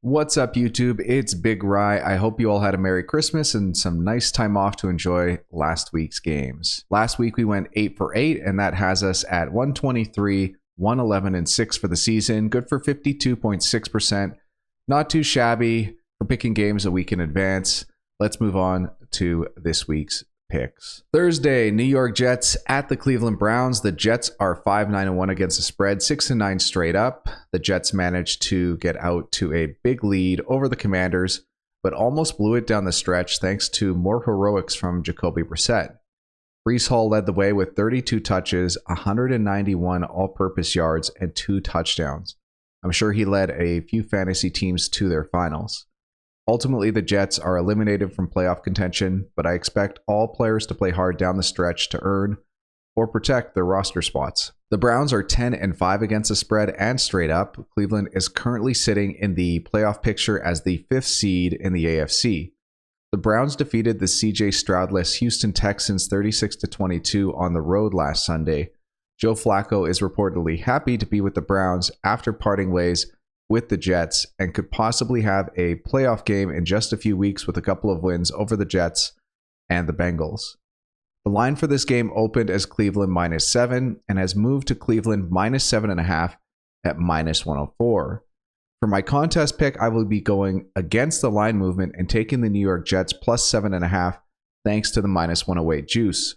What's up, YouTube? It's Big Rye. I hope you all had a Merry Christmas and some nice time off to enjoy last week's games. Last week we went 8 for 8, and that has us at 123, 111, and 6 for the season. Good for 52.6%. Not too shabby for picking games a week in advance. Let's move on to this week's picks. Thursday, New York Jets at the Cleveland Browns. The Jets are 5-9-1 against the spread, 6-9 straight up. The Jets managed to get out to a big lead over the Commanders, but almost blew it down the stretch thanks to more heroics from Jacoby Brissett. Breece Hall led the way with 32 touches, 191 all-purpose yards, and 2 touchdowns. I'm sure he led a few fantasy teams to their finals. Ultimately, the Jets are eliminated from playoff contention, but I expect all players to play hard down the stretch to earn or protect their roster spots. The Browns are 10-5 against the spread and straight up. Cleveland is currently sitting in the playoff picture as the 5th seed in the AFC. The Browns defeated the CJ Stroud-less Houston Texans 36-22 on the road last Sunday. Joe Flacco is reportedly happy to be with the Browns after parting ways with the Jets and could possibly have a playoff game in just a few weeks with a couple of wins over the Jets and the Bengals. The line for this game opened as Cleveland -7 and has moved to Cleveland -7.5 at -104. For my contest pick, I will be going against the line movement and taking the New York Jets +7.5 thanks to the -108 juice.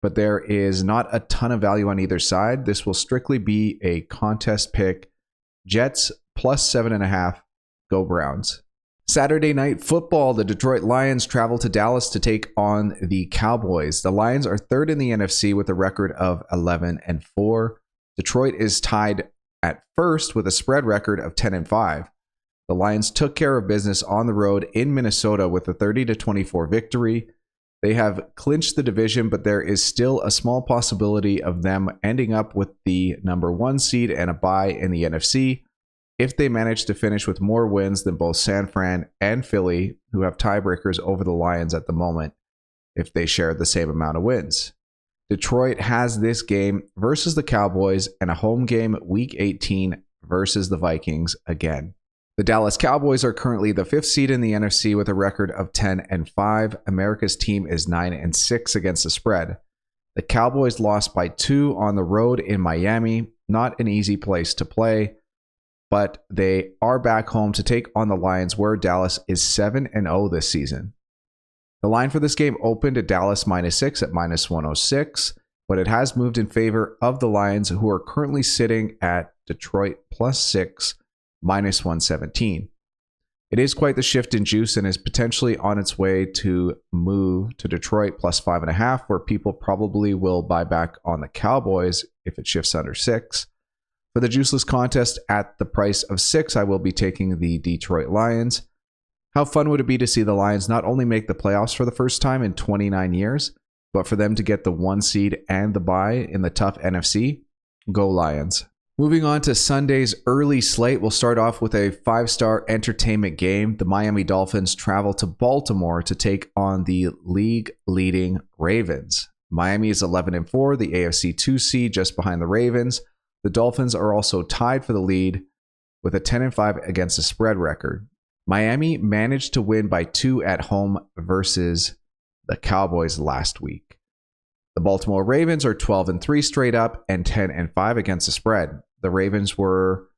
But there is not a ton of value on either side. This will strictly be a contest pick. Jets +7.5. Go Browns. Saturday night football, the Detroit Lions travel to Dallas to take on the Cowboys. The Lions are 3rd in the NFC with a record of 11-4. Detroit is tied at 1st with a spread record of 10-5. The Lions took care of business on the road in Minnesota with a 30-24 victory. They have clinched the division, but there is still a small possibility of them ending up with the number 1 seed and a bye in the NFC if they manage to finish with more wins than both San Fran and Philly, who have tiebreakers over the Lions at the moment, if they share the same amount of wins. Detroit has this game versus the Cowboys and a home game Week 18 versus the Vikings again. The Dallas Cowboys are currently the 5th seed in the NFC with a record of 10-5. America's team is 9-6 against the spread. The Cowboys lost by 2 on the road in Miami. Not an easy place to play, but they are back home to take on the Lions, where Dallas is 7-0 this season. The line for this game opened at Dallas -6 at -106, but it has moved in favor of the Lions, who are currently sitting at Detroit +6, -117. It is quite the shift in juice and is potentially on its way to move to Detroit +5.5, where people probably will buy back on the Cowboys if it shifts under 6. For the juiceless contest at the price of 6, I will be taking the Detroit Lions. How fun would it be to see the Lions not only make the playoffs for the first time in 29 years, but for them to get the 1 seed and the bye in the tough NFC? Go Lions. Moving on to Sunday's early slate, we'll start off with a 5-star entertainment game. The Miami Dolphins travel to Baltimore to take on the league-leading Ravens. Miami is 11-4, the AFC 2 seed just behind the Ravens. The Dolphins are also tied for the lead with a 10-5 against the spread record. Miami managed to win by 2 at home versus the Cowboys last week. The Baltimore Ravens are 12-3 straight up and 10-5 against the spread. The Ravens were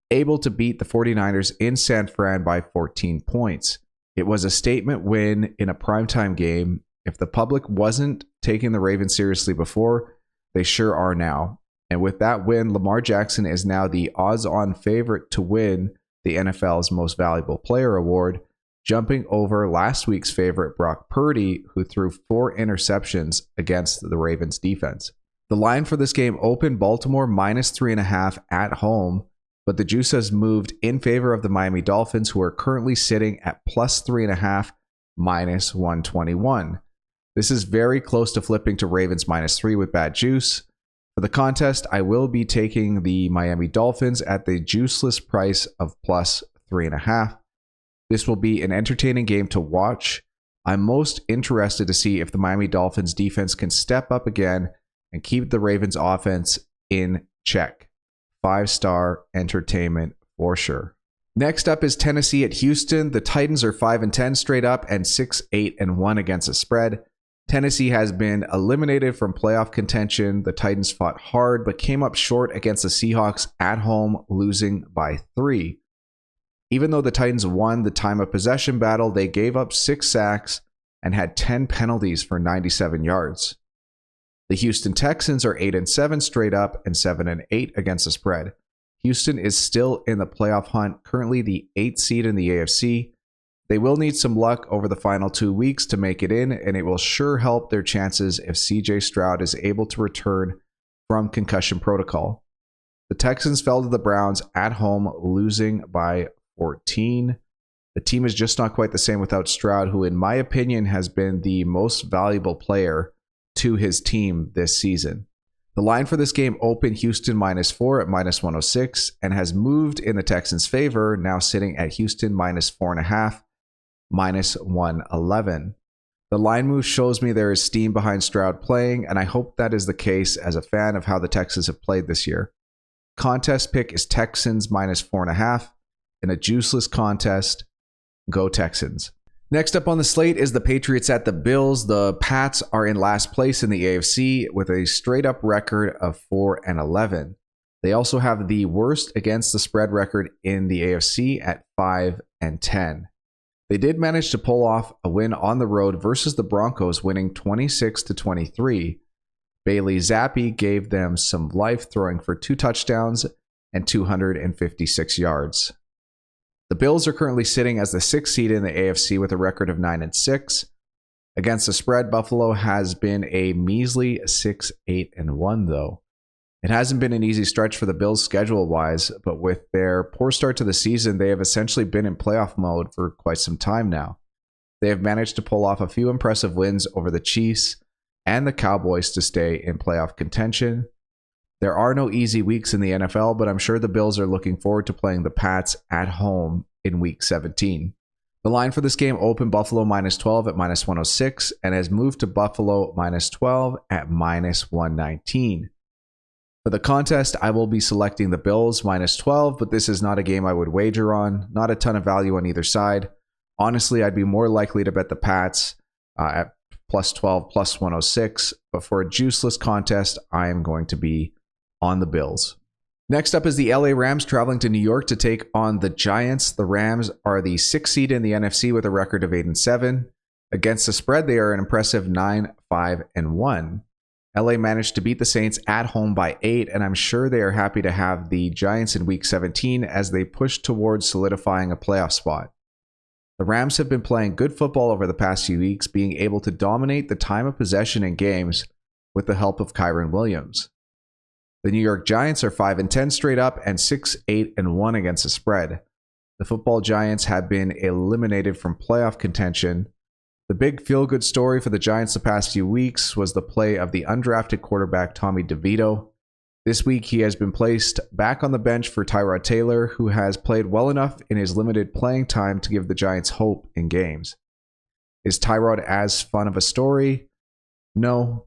able to beat the 49ers in San Fran by 14 points. It was a statement win in a primetime game. If the public wasn't taking the Ravens seriously before, they sure are now. And with that win, Lamar Jackson is now the odds-on favorite to win the NFL's Most Valuable Player award, jumping over last week's favorite Brock Purdy, who threw 4 interceptions against the Ravens defense. The line for this game opened Baltimore -3.5 at home, but the juice has moved in favor of the Miami Dolphins, who are currently sitting at +3.5, -121. This is very close to flipping to Ravens -3 with bad juice. For the contest, I will be taking the Miami Dolphins at the juiceless price of +3.5. This will be an entertaining game to watch. I'm most interested to see if the Miami Dolphins defense can step up again and keep the Ravens offense in check. 5-star entertainment for sure. Next up is Tennessee at Houston. The Titans are 5-10 straight up and 6-8-1 against the spread. Tennessee has been eliminated from playoff contention. The Titans fought hard but came up short against the Seahawks at home, losing by 3. Even though the Titans won the time of possession battle, they gave up 6 sacks and had 10 penalties for 97 yards. The Houston Texans are 8-7 straight up and 7-8 against the spread. Houston is still in the playoff hunt, currently the 8th seed in the AFC. They will need some luck over the final 2 weeks to make it in, and it will sure help their chances if CJ Stroud is able to return from concussion protocol. The Texans fell to the Browns at home, losing by 14. The team is just not quite the same without Stroud, who in my opinion has been the most valuable player to his team this season. The line for this game opened Houston -4 at -106 and has moved in the Texans' favor, now sitting at Houston -4.5, -111. The line move shows me there is steam behind Stroud playing, and I hope that is the case as a fan of how the Texans have played this year. Contest pick is Texans -4.5 in a juiceless contest. Go Texans. Next up on the slate is the Patriots at the Bills. The Pats are in last place in the AFC with a straight-up record of 4-11. They also have the worst against the spread record in the AFC at 5-10. They did manage to pull off a win on the road versus the Broncos, winning 26-23. Bailey Zappi gave them some life, throwing for 2 touchdowns and 256 yards. The Bills are currently sitting as the 6th seed in the AFC with a record of 9-6. Against the spread, Buffalo has been a measly 6-8-1 though. It hasn't been an easy stretch for the Bills schedule-wise, but with their poor start to the season, they have essentially been in playoff mode for quite some time now. They have managed to pull off a few impressive wins over the Chiefs and the Cowboys to stay in playoff contention. There are no easy weeks in the NFL, but I'm sure the Bills are looking forward to playing the Pats at home in Week 17. The line for this game opened Buffalo -12 at -106 and has moved to Buffalo -12 at -119. For the contest, I will be selecting the Bills -12, but this is not a game I would wager on. Not a ton of value on either side. Honestly, I'd be more likely to bet the Pats at +12, +106, but for a juiceless contest, I am going to be on the Bills. Next up is the LA Rams traveling to New York to take on the Giants. The Rams are the 6th seed in the NFC with a record of 8-7. Against the spread, they are an impressive 9-5-1. LA managed to beat the Saints at home by 8, and I'm sure they are happy to have the Giants in Week 17 as they push towards solidifying a playoff spot. The Rams have been playing good football over the past few weeks, being able to dominate the time of possession in games with the help of Kyren Williams. The New York Giants are 5-10 straight up and 6-8-1 against the spread. The football Giants have been eliminated from playoff contention. The big feel-good story for the Giants the past few weeks was the play of the undrafted quarterback Tommy DeVito. This week, he has been placed back on the bench for Tyrod Taylor, who has played well enough in his limited playing time to give the Giants hope in games. Is Tyrod as fun of a story? No,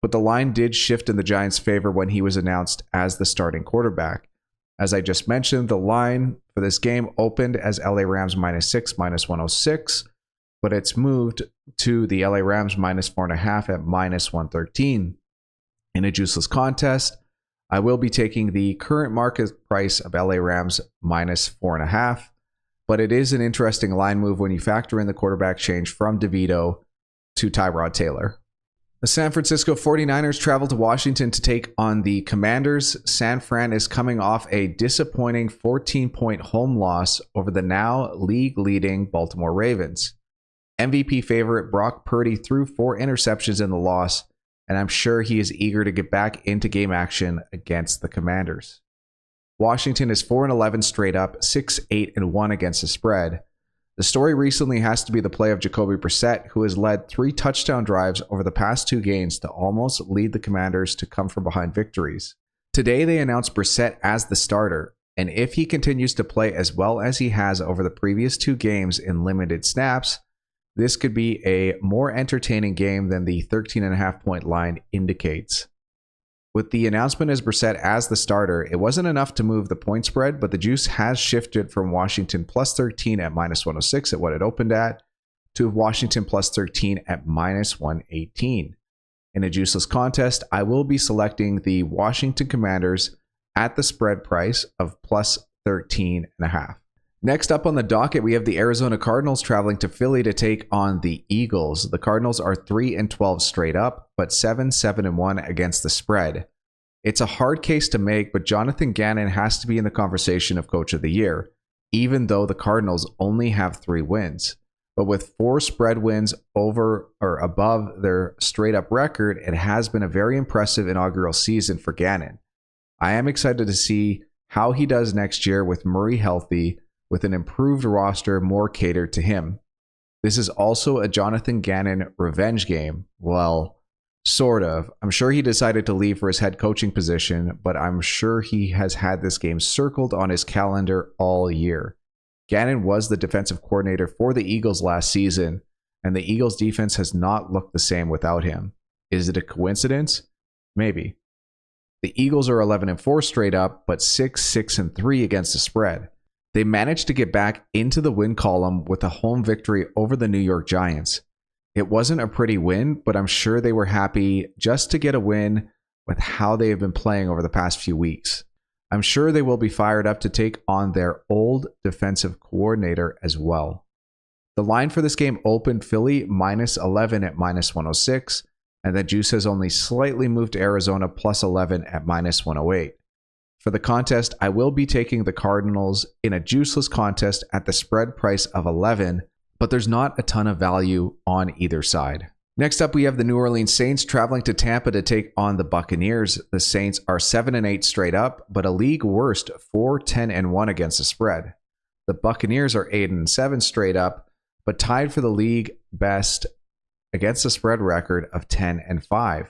but the line did shift in the Giants' favor when he was announced as the starting quarterback. As I just mentioned, the line for this game opened as LA Rams -6, -106, but it's moved to the LA Rams -4.5 at -113. In a juiceless contest, I will be taking the current market price of LA Rams -4.5, but it is an interesting line move when you factor in the quarterback change from DeVito to Tyrod Taylor. The San Francisco 49ers travel to Washington to take on the Commanders. San Fran is coming off a disappointing 14-point home loss over the now league-leading Baltimore Ravens. MVP favorite Brock Purdy threw 4 interceptions in the loss, and I'm sure he is eager to get back into game action against the Commanders. Washington is 4-11 straight up, 6-8-1 against the spread. The story recently has to be the play of Jacoby Brissett, who has led 3 touchdown drives over the past 2 games to almost lead the Commanders to come from behind victories. Today, they announced Brissett as the starter, and if he continues to play as well as he has over the previous 2 games in limited snaps, this could be a more entertaining game than the 13.5-point line indicates. With the announcement as Brissett as the starter, it wasn't enough to move the point spread, but the juice has shifted from Washington plus 13 at minus 106 at what it opened at, to Washington plus 13 at minus 118. In a juiceless contest, I will be selecting the Washington Commanders at the spread price of plus 13.5. Next up on the docket, we have the Arizona Cardinals traveling to Philly to take on the Eagles. The Cardinals are 3-12 straight up, but 7-1 against the spread. It's a hard case to make, but Jonathan Gannon has to be in the conversation of Coach of the Year, even though the Cardinals only have 3 wins. But with 4 spread wins over or above their straight up record, it has been a very impressive inaugural season for Gannon. I am excited to see how he does next year with Murray healthy, with an improved roster more catered to him. This is also a Jonathan Gannon revenge game. Well, sort of. I'm sure he decided to leave for his head coaching position, but I'm sure he has had this game circled on his calendar all year. Gannon was the defensive coordinator for the Eagles last season, and the Eagles defense has not looked the same without him. Is it a coincidence? Maybe. The Eagles are 11-4 straight up, but 6-3 against the spread. They managed to get back into the win column with a home victory over the New York Giants. It wasn't a pretty win, but I'm sure they were happy just to get a win with how they have been playing over the past few weeks. I'm sure they will be fired up to take on their old defensive coordinator as well. The line for this game opened Philly minus 11 at minus 106, and the juice has only slightly moved to Arizona plus 11 at minus 108. For the contest, I will be taking the Cardinals in a juiceless contest at the spread price of 11, but there's not a ton of value on either side. Next up, we have the New Orleans Saints traveling to Tampa to take on the Buccaneers. The Saints are 7-8 straight up, but a league worst 4-10-1 against the spread. The Buccaneers are 8-7 straight up, but tied for the league best against the spread record of 10-5.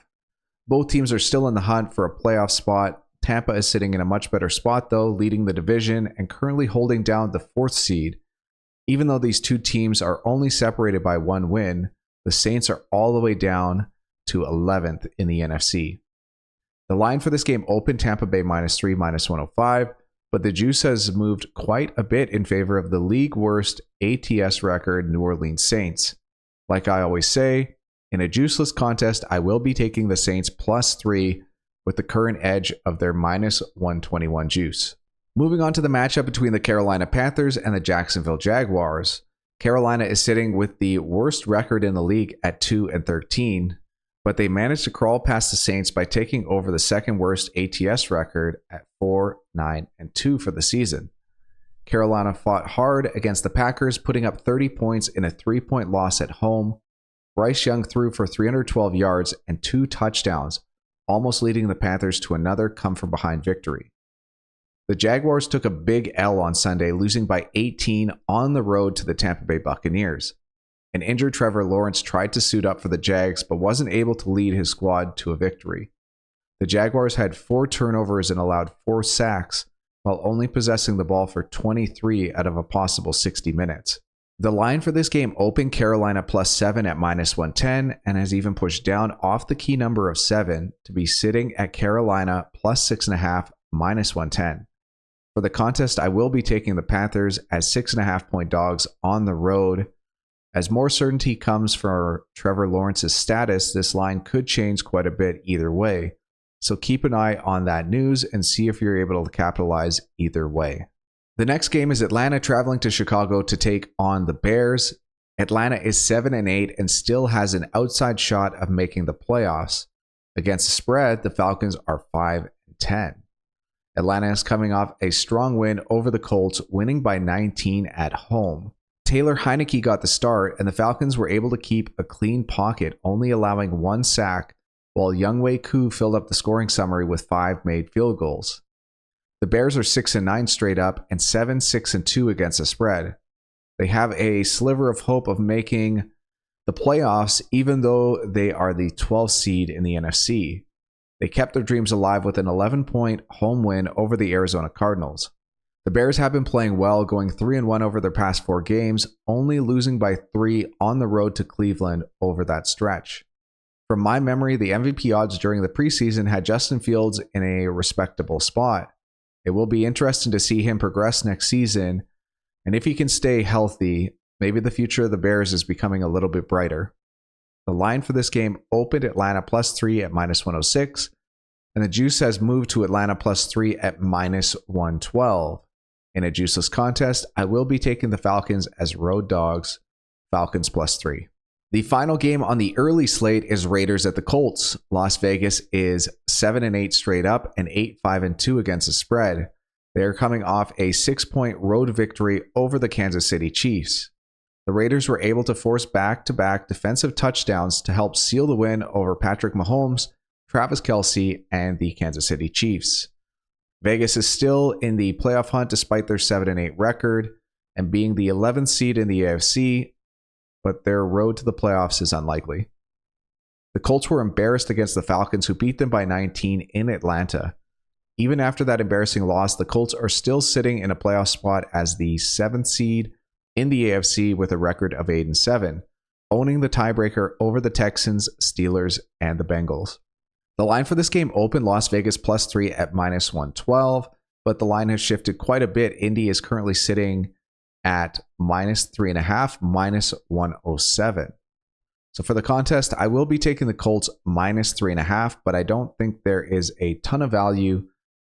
Both teams are still in the hunt for a playoff spot. Tampa is sitting in a much better spot, though, leading the division and currently holding down the 4th seed. Even though these two teams are only separated by 1 win, the Saints are all the way down to 11th in the NFC. The line for this game opened Tampa Bay -3, -105, but the juice has moved quite a bit in favor of the league worst ATS record New Orleans Saints. Like I always say, in a juiceless contest, I will be taking the Saints +3 with the current edge of their -121 juice. Moving on to the matchup between the Carolina Panthers and the Jacksonville Jaguars. Carolina is sitting with the worst record in the league at 2-13, but they managed to crawl past the Saints by taking over the second worst ATS record at 4-9-2 for the season. Carolina fought hard against the Packers, putting up 30 points in a 3-point loss at home. Bryce Young threw for 312 yards and 2 touchdowns, almost leading the Panthers to another come-from-behind victory. The Jaguars took a big L on Sunday, losing by 18 on the road to the Tampa Bay Buccaneers. An injured Trevor Lawrence tried to suit up for the Jags, but wasn't able to lead his squad to a victory. The Jaguars had 4 turnovers and allowed 4 sacks, while only possessing the ball for 23 out of a possible 60 minutes. The line for this game opened Carolina +7 at -110 and has even pushed down off the key number of 7 to be sitting at Carolina +6.5 -110. For the contest, I will be taking the Panthers as 6.5-point dogs on the road. As more certainty comes for Trevor Lawrence's status, this line could change quite a bit either way. So keep an eye on that news and see if you're able to capitalize either way. The next game is Atlanta traveling to Chicago to take on the Bears. Atlanta is 7-8 and still has an outside shot of making the playoffs. Against the spread, the Falcons are 5-10. Atlanta is coming off a strong win over the Colts, winning by 19 at home. Taylor Heineke got the start, and the Falcons were able to keep a clean pocket, only allowing 1 sack, while Younghoe Koo filled up the scoring summary with 5 made field goals. The Bears are 6-9 straight up and 7-6-2 against the spread. They have a sliver of hope of making the playoffs, even though they are the 12th seed in the NFC. They kept their dreams alive with an 11-point home win over the Arizona Cardinals. The Bears have been playing well, going 3-1 over their past 4 games, only losing by 3 on the road to Cleveland over that stretch. From my memory, the MVP odds during the preseason had Justin Fields in a respectable spot. It will be interesting to see him progress next season, and if he can stay healthy, maybe the future of the Bears is becoming a little bit brighter. The line for this game opened Atlanta +3 at -106, and the juice has moved to Atlanta +3 at -112. In a juiceless contest, I will be taking the Falcons as road dogs, Falcons +3. The final game on the early slate is Raiders at the Colts. Las Vegas is 7-8 straight up and 8-5-2 against the spread. They are coming off a 6-point road victory over the Kansas City Chiefs. The Raiders were able to force back-to-back defensive touchdowns to help seal the win over Patrick Mahomes, Travis Kelce, and the Kansas City Chiefs. Vegas is still in the playoff hunt despite their 7-8 record and being the 11th seed in the AFC, but their road to the playoffs is unlikely. The Colts were embarrassed against the Falcons, who beat them by 19 in Atlanta. Even after that embarrassing loss, the Colts are still sitting in a playoff spot as the 7th seed in the AFC with a record of 8-7, owning the tiebreaker over the Texans, Steelers, and the Bengals. The line for this game opened Las Vegas +3 at -112, but the line has shifted quite a bit. Indy is currently sitting at -3.5, -107. So for the contest, I will be taking the Colts -3.5, but I don't think there is a ton of value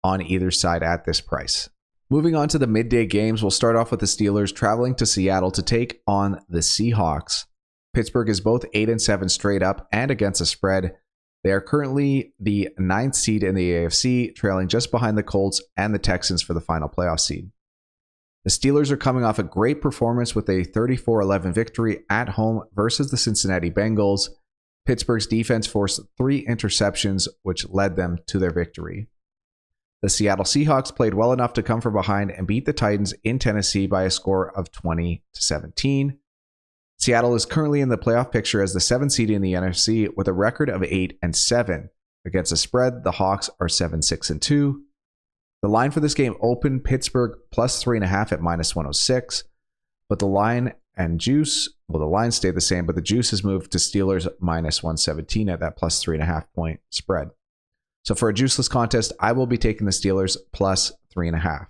on either side at this price. Moving on to the midday games, we'll start off with the Steelers traveling to Seattle to take on the Seahawks. Pittsburgh is both 8-7 straight up and against the spread. They are currently the 9th seed in the AFC, trailing just behind the Colts and the Texans for the final playoff seed. The Steelers are coming off a great performance with a 34-11 victory at home versus the Cincinnati Bengals. Pittsburgh's defense forced 3 interceptions, which led them to their victory. The Seattle Seahawks played well enough to come from behind and beat the Titans in Tennessee by a score of 20-17. Seattle is currently in the playoff picture as the 7th seed in the NFC with a record of 8-7. Against the spread, the Hawks are 7-6-2. The line for this game opened Pittsburgh +3.5 at -106, but the line and juice, well, the line stayed the same, but the juice has moved to Steelers -117 at that +3.5 point spread. So for a juiceless contest, I will be taking the Steelers +3.5.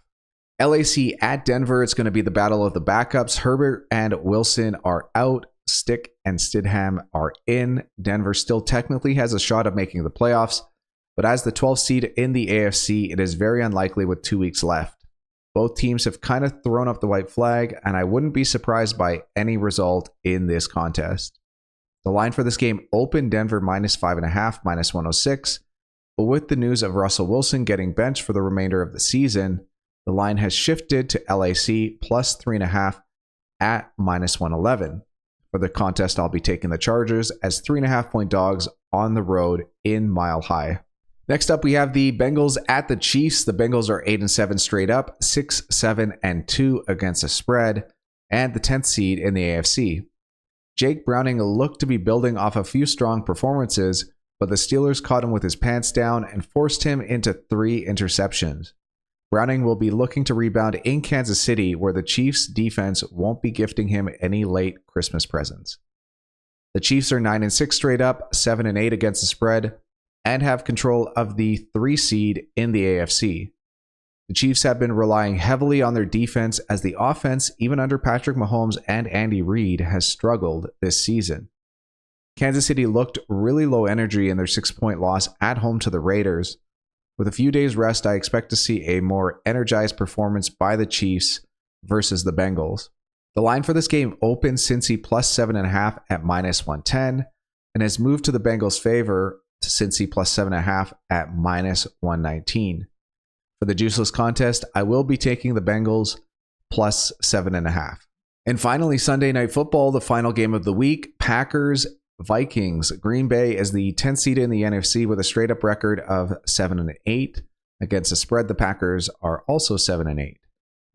LAC at Denver, it's going to be the battle of the backups. Herbert and Wilson are out. Stick and Stidham are in. Denver still technically has a shot of making the playoffs, but as the 12th seed in the AFC, it is very unlikely with 2 weeks left. Both teams have kind of thrown up the white flag, and I wouldn't be surprised by any result in this contest. The line for this game opened Denver -5.5, -106, but with the news of Russell Wilson getting benched for the remainder of the season, the line has shifted to LAC +3.5 at -111. For the contest, I'll be taking the Chargers as 3.5 point dogs on the road in Mile High. Next up, we have the Bengals at the Chiefs. The Bengals are 8-7 straight up, 6-7-2 against the spread, and the 10th seed in the AFC. Jake Browning looked to be building off a few strong performances, but the Steelers caught him with his pants down and forced him into 3 interceptions. Browning will be looking to rebound in Kansas City, where the Chiefs' defense won't be gifting him any late Christmas presents. The Chiefs are 9-6 straight up, 7-8 against the spread, and have control of the 3 seed in the AFC. The Chiefs have been relying heavily on their defense as the offense, even under Patrick Mahomes and Andy Reid, has struggled this season. Kansas City looked really low energy in their 6-point loss at home to the Raiders. With a few days rest, I expect to see a more energized performance by the Chiefs versus the Bengals. The line for this game opened Cincy +7.5 at -110 and has moved to the Bengals' favor to Cincy +7.5 at -119. For the juiceless contest, I will be taking the Bengals +7.5. And finally, Sunday Night Football, the final game of the week, Packers Vikings. Green Bay is the 10th seed in the NFC with a straight-up record of 7-8. Against the spread, the Packers are also 7-8.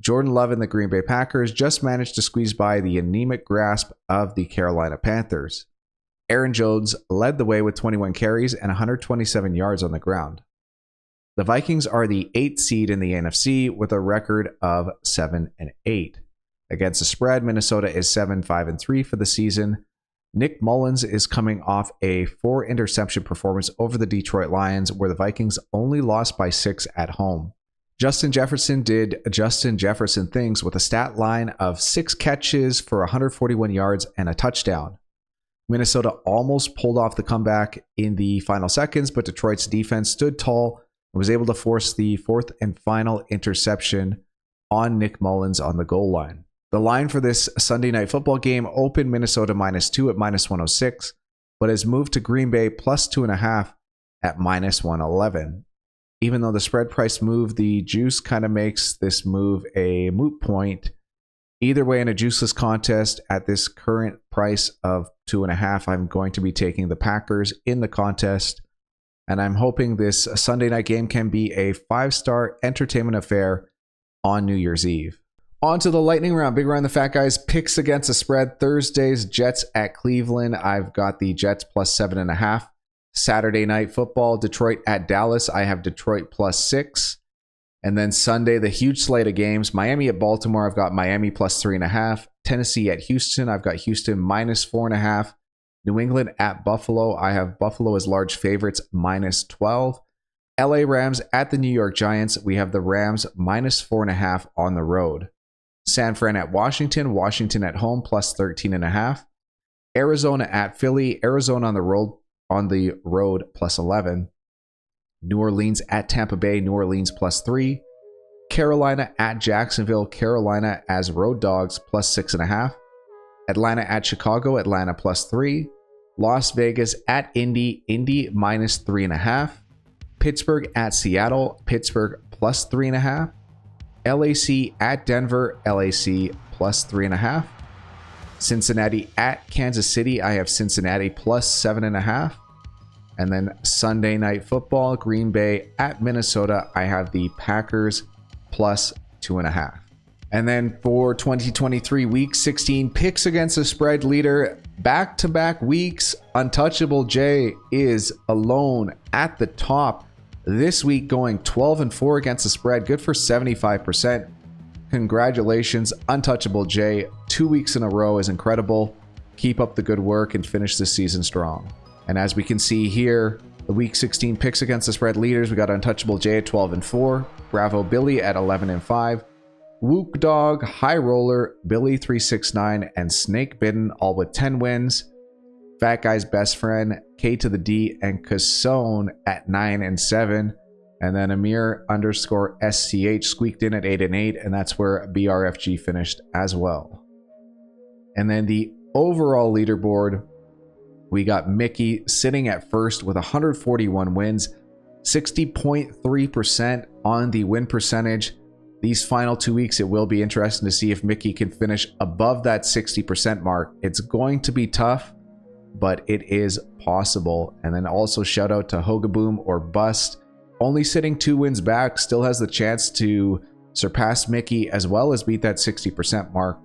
Jordan Love and the Green Bay Packers just managed to squeeze by the anemic grasp of the Carolina Panthers. Aaron Jones led the way with 21 carries and 127 yards on the ground. The Vikings are the 8th seed in the NFC with a record of 7-8. Against the spread, Minnesota is 7-5-3 for the season. Nick Mullins is coming off a 4-interception performance over the Detroit Lions, where the Vikings only lost by 6 at home. Justin Jefferson did Justin Jefferson things with a stat line of 6 catches for 141 yards and a touchdown. Minnesota almost pulled off the comeback in the final seconds, but Detroit's defense stood tall and was able to force the 4th and final interception on Nick Mullins on the goal line. The line for this Sunday night football game opened Minnesota -2 at -106, but has moved to Green Bay +2.5 at -111. Even though the spread price moved, the juice kind of makes this move a moot point. Either way, in a juiceless contest at this current price of 2.5, I'm going to be taking the Packers in the contest. And I'm hoping this Sunday night game can be a 5-star entertainment affair on New Year's Eve. On to the lightning round. Big round, the fat guys. Picks against the spread. Thursday's Jets at Cleveland. I've got the Jets +7.5. Saturday night football, Detroit at Dallas. I have Detroit +6. And then Sunday, the huge slate of games. Miami at Baltimore. I've got Miami +3.5. Tennessee at Houston. I've got Houston -4.5. New England at Buffalo. I have Buffalo as large favorites -12. LA Rams at the New York Giants. We have the Rams -4.5 on the road. San Fran at Washington. Washington at home +13.5. Arizona at Philly. Arizona on the road +11. New Orleans at Tampa Bay. New Orleans +3. Carolina at Jacksonville. Carolina as road dogs +6.5. Atlanta at Chicago. Atlanta +3. Las Vegas at Indy. Indy -3.5. Pittsburgh at Seattle. Pittsburgh +3.5. LAC at Denver. LAC +3.5. Cincinnati at Kansas City. I have Cincinnati +7.5. And then Sunday night football, Green Bay at Minnesota. I have the Packers +2.5. And then for 2023 week 16 picks against the spread leader, back-to-back weeks, Untouchable J is alone at the top. This week going 12-4 against the spread, good for 75%. Congratulations, Untouchable J. 2 weeks in a row is incredible. Keep up the good work and finish this season strong. And as we can see here, the week 16 picks against the spread leaders, we got Untouchable J at 12-4, Bravo Billy at 11-5, Wook Dog, High Roller, Billy 369, and Snake Bitten all with 10 wins. Fat Guy's Best Friend, K to the D, and Cassone at 9-7. And then Amir_SCH squeaked in at 8-8, and that's where BRFG finished as well. And then the overall leaderboard, we got Mickey sitting at first with 141 wins, 60.3% on the win percentage. These final 2 weeks, it will be interesting to see if Mickey can finish above that 60% mark. It's going to be tough, but it is possible. And then also shout out to Hogaboom or Bust. Only sitting 2 wins back, still has the chance to surpass Mickey as well as beat that 60% mark.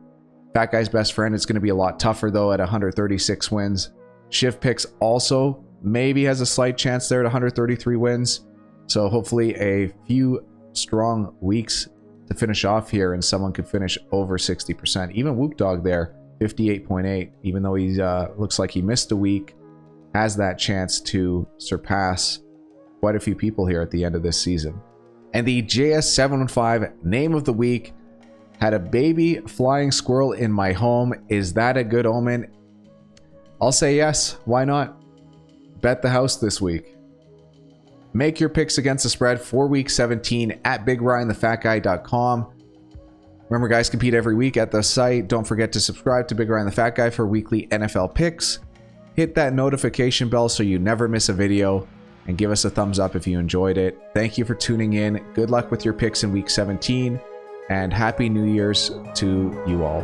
Fat Guy's Best Friend, it's going to be a lot tougher though at 136 wins. Shift Picks also maybe has a slight chance there at 133 wins. So hopefully a few strong weeks to finish off here and someone could finish over 60%. Even Wook Dog there, 58.8, even though he looks like he missed a week, has that chance to surpass quite a few people here at the end of this season. And the JS715 name of the week, had a baby flying squirrel in my home. Is that a good omen? I'll say yes. Why not? Bet the house this week. Make your picks against the spread for week 17 at BigRyanTheFatGuy.com. Remember, guys, compete every week at the site. Don't forget to subscribe to Big Ryan the Fat Guy for weekly NFL picks. Hit that notification bell so you never miss a video. And give us a thumbs up if you enjoyed it. Thank you for tuning in. Good luck with your picks in week 17. And Happy New Year's to you all.